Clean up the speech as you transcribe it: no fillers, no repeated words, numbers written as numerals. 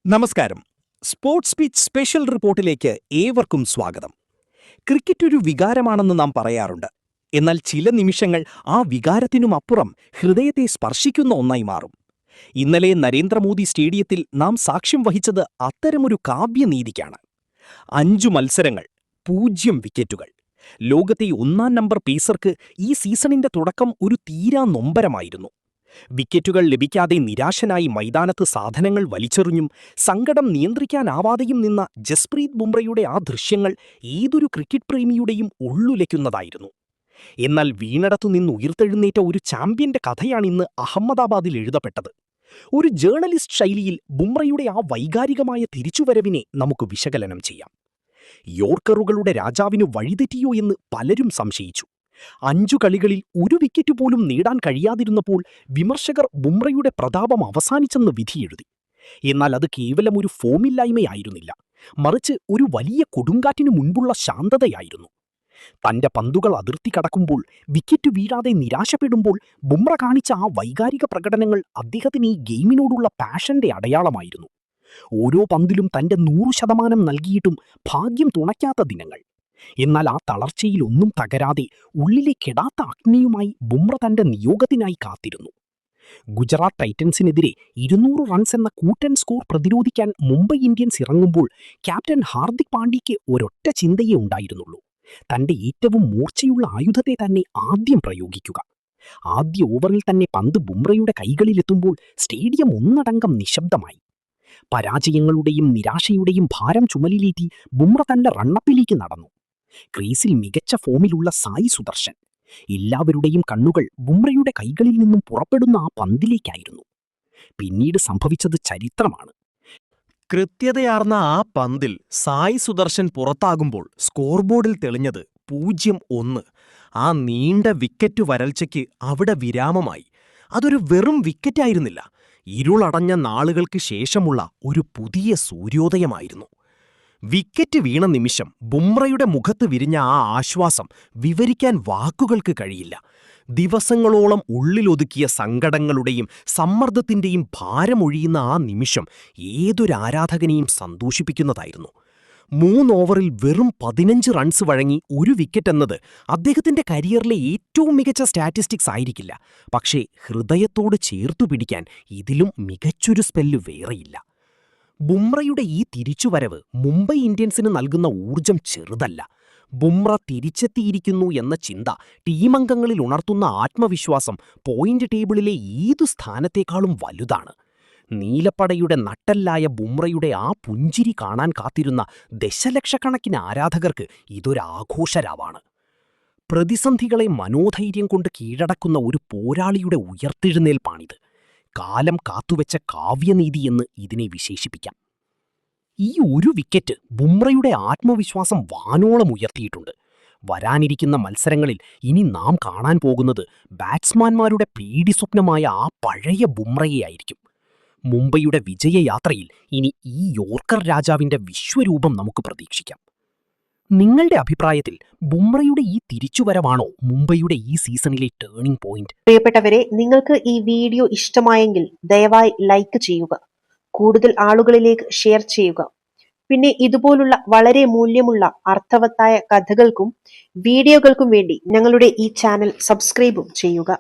നമസ്കാരം. Sports pitch special റിപ്പോർട്ടിലേക്ക് ഏവർക്കും സ്വാഗതം. ക്രിക്കറ്റ് ഒരു വികാരമാണെന്ന് നാം പറയാറുണ്ട്. എന്നാൽ ചില നിമിഷങ്ങൾ ആ വികാരത്തിനുമപ്പുറം ഹൃദയത്തെ സ്പർശിക്കുന്ന ഒന്നായി മാറും. ഇന്നലെ നരേന്ദ്രമോദി സ്റ്റേഡിയത്തിൽ നാം സാക്ഷ്യം വഹിച്ചത് അത്തരമൊരു കാവ്യനീതിക്കാണ്. 5 മത്സരങ്ങൾ, 0 വിക്കറ്റുകൾ. ലോകത്തെ ഒന്നാം നമ്പർ പേസർക്ക് ഈ സീസണിന്റെ തുടക്കം ഒരു തീരാ നൊമ്പരമായിരുന്നു. വിക്കറ്റുകൾ ലഭിക്കാതെ നിരാശനായി മൈതാനത്ത് സാധനങ്ങൾ വലിച്ചെറിഞ്ഞും സങ്കടം നിയന്ത്രിക്കാനാവാതെയും നിന്ന ജസ്പ്രീത് ബുംറയുടെ ആ ദൃശ്യങ്ങൾ ഏതൊരു ക്രിക്കറ്റ് പ്രേമിയുടെയും ഉള്ളുലയ്ക്കുന്നതായിരുന്നു. എന്നാൽ വീണടത്തുനിന്ന് ഉയർത്തെഴുന്നേറ്റ ഒരു ചാമ്പ്യന്റെ കഥയാണിന്ന് അഹമ്മദാബാദിൽ എഴുതപ്പെട്ടത്. ഒരു ജേർണലിസ്റ്റ് ശൈലിയിൽ ബുംറയുടെ ആ വൈകാരികമായ തിരിച്ചുവരവിനെ നമുക്ക് വിശകലനം ചെയ്യാം. യോർക്കറുകളുടെ രാജാവിന് വഴിതെറ്റിയോ എന്ന് പലരും സംശയിച്ചു. 5 കളികളിൽ ഒരു വിക്കറ്റ് പോലും നേടാൻ കഴിയാതിരുന്നപ്പോൾ വിമർശകർ ബുംറയുടെ പ്രതാപം അവസാനിച്ചെന്ന് വിധിയെഴുതി. എന്നാൽ അത് കേവലം ഒരു ഫോമില്ലായ്മയായിരുന്നില്ല, മറിച്ച് ഒരു വലിയ കൊടുങ്കാറ്റിനു മുൻപുള്ള ശാന്തതയായിരുന്നു. തന്റെ പന്തുകൾ അതിർത്തി കടക്കുമ്പോൾ, വിക്കറ്റ് വീഴാതെ നിരാശപ്പെടുമ്പോൾ ബുംറ കാണിച്ച ആ വൈകാരിക പ്രകടനങ്ങൾ അദ്ദേഹത്തിന് ഈ ഗെയിമിനോടുള്ള പാഷന്റെ അടയാളമായിരുന്നു. ഓരോ പന്തിലും തന്റെ 100% നൽകിയിട്ടും ഭാഗ്യം തുണയ്ക്കാത്ത ദിനങ്ങൾ. എന്നാൽ ആ തളർച്ചയിൽ ഒന്നും തകരാതെ ഉള്ളിലെ കെടാത്ത അഗ്നിയുമായി ബുംറ തന്റെ നിയോഗത്തിനായി കാത്തിരുന്നു. ഗുജറാത്ത് ടൈറ്റൻസിനെതിരെ 200 റൺസ് എന്ന കൂറ്റൻ സ്കോർ പ്രതിരോധിക്കാൻ മുംബൈ ഇന്ത്യൻസ് ഇറങ്ങുമ്പോൾ ക്യാപ്റ്റൻ ഹാർദിക് പാണ്ഡ്യയ്ക്ക് ഒരൊറ്റ ചിന്തയേ ഉണ്ടായിരുന്നുള്ളൂ: തന്റെ ഏറ്റവും മൂർച്ചയുള്ള ആയുധത്തെ തന്നെ ആദ്യം പ്രയോഗിക്കുക. ആദ്യ ഓവറിൽ തന്നെ പന്ത് ബുംറയുടെ കൈകളിലെത്തുമ്പോൾ സ്റ്റേഡിയം ഒന്നടങ്കം നിശബ്ദമായി. പരാജയങ്ങളുടെയും നിരാശയുടെയും ഭാരം ചുമലിലേറ്റി ബുംറ തന്റെ റണ്ണപ്പിലേക്ക് നടന്നു. ക്രീസിൽ മികച്ച ഫോമിലുള്ള സായി സുദർശൻ. എല്ലാവരുടെയും കണ്ണുകൾ ബുംറയുടെ കൈകളിൽ നിന്നും പുറപ്പെടുന്ന ആ പന്തിലേക്കായിരുന്നു. പിന്നീട് സംഭവിച്ചത് ചരിത്രമാണ്. കൃത്യതയാർന്ന ആ പന്തിൽ സായി സുദർശൻ പുറത്താകുമ്പോൾ സ്കോർ ബോർഡിൽ തെളിഞ്ഞത് 0-1. ആ നീണ്ട വിക്കറ്റ് വരൾച്ചയ്ക്ക് അവിടെ വിരാമമായി. അതൊരു വെറും വിക്കറ്റായിരുന്നില്ല, ഇരുളടഞ്ഞ നാളുകൾക്ക് ശേഷമുള്ള ഒരു പുതിയ സൂര്യോദയമായിരുന്നു. വിക്കറ്റ് വീണ നിമിഷം ബുംറയുടെ മുഖത്ത് വിരിഞ്ഞ ആ ആശ്വാസം വിവരിക്കാൻ വാക്കുകൾക്ക് കഴിയില്ല. ദിവസങ്ങളോളം ഉള്ളിലൊതുക്കിയ സങ്കടങ്ങളുടെയും സമ്മർദ്ദത്തിന്റെയും ഭാരമൊഴിയുന്ന ആ നിമിഷം ഏതൊരാരാധകനെയും സന്തോഷിപ്പിക്കുന്നതായിരുന്നു. 3 ഓവറിൽ വെറും 15 റൺസ് വഴങ്ങി ഒരു വിക്കറ്റ് എന്നത് അദ്ദേഹത്തിന്റെ കരിയറിലെ ഏറ്റവും മികച്ച സ്റ്റാറ്റിസ്റ്റിക്സ് ആയിരിക്കില്ല. പക്ഷേ ഹൃദയത്തോട് ചേർത്തു പിടിക്കാൻ ഇതിലും മികച്ചൊരു സ്പെല്ല് വേറെയില്ല. ബുംറയുടെ ഈ തിരിച്ചുവരവ് മുംബൈ ഇന്ത്യൻസിന് നൽകുന്ന ഊർജം ചെറുതല്ല. ബുംറ തിരിച്ചെത്തിയിരിക്കുന്നു എന്ന ചിന്ത ടീമംഗങ്ങളിൽ ഉണർത്തുന്ന ആത്മവിശ്വാസം പോയിന്റ് ടേബിളിലെ ഏതു സ്ഥാനത്തേക്കാളും വലുതാണ്. നീലപ്പടയുടെ നട്ടെല്ലായ ബുംറയുടെ ആ പുഞ്ചിരി കാണാൻ കാത്തിരുന്ന ദശലക്ഷക്കണക്കിന് ആരാധകർക്ക് ഇതൊരാഘോഷരാവാണ്. പ്രതിസന്ധികളെ മനോധൈര്യം കൊണ്ട് കീഴടക്കുന്ന ഒരു പോരാളിയുടെ ഉയർത്തെഴുന്നേൽപ്പാണിത്. കാലം കാത്തുവെച്ച കാവ്യനീതി എന്ന് ഇതിനെ വിശേഷിപ്പിക്കാം. ഈ ഒരു വിക്കറ്റ് ബുംറയുടെ ആത്മവിശ്വാസം വാനോളം ഉയർത്തിയിട്ടുണ്ട്. വരാനിരിക്കുന്ന മത്സരങ്ങളിൽ ഇനി നാം കാണാൻ പോകുന്നത് ബാറ്റ്സ്മാൻമാരുടെ പേടിസ്വപ്നമായ ആ പഴയ ബുംറയെയായിരിക്കും. മുംബൈയുടെ വിജയയാത്രയിൽ ഇനി ഈ യോർക്കർ രാജാവിന്റെ വിശ്വരൂപം നമുക്ക് പ്രതീക്ഷിക്കാം. നിങ്ങളുടെ അഭിപ്രായത്തിൽ ബുംറയുടെ ഈ തിരിച്ചുവരവാണോ മുംബൈയുടെ ഈ സീസണിലെ ടേണിംഗ് പോയിന്റ്? പ്രിയപ്പെട്ടവരെ, നിങ്ങൾക്ക് ഈ വീഡിയോ ഇഷ്ടമായെങ്കിൽ ദയവായി ലൈക്ക് ചെയ്യുക, കൂടുതൽ ആളുകളിലേക്ക് ഷെയർ ചെയ്യുക. പിന്നെ ഇതുപോലുള്ള വളരെ മൂല്യമുള്ള അർത്ഥവത്തായ കഥകൾക്കും വീഡിയോകൾക്കും വേണ്ടി ഞങ്ങളുടെ ഈ ചാനൽ സബ്സ്ക്രൈബും ചെയ്യുക.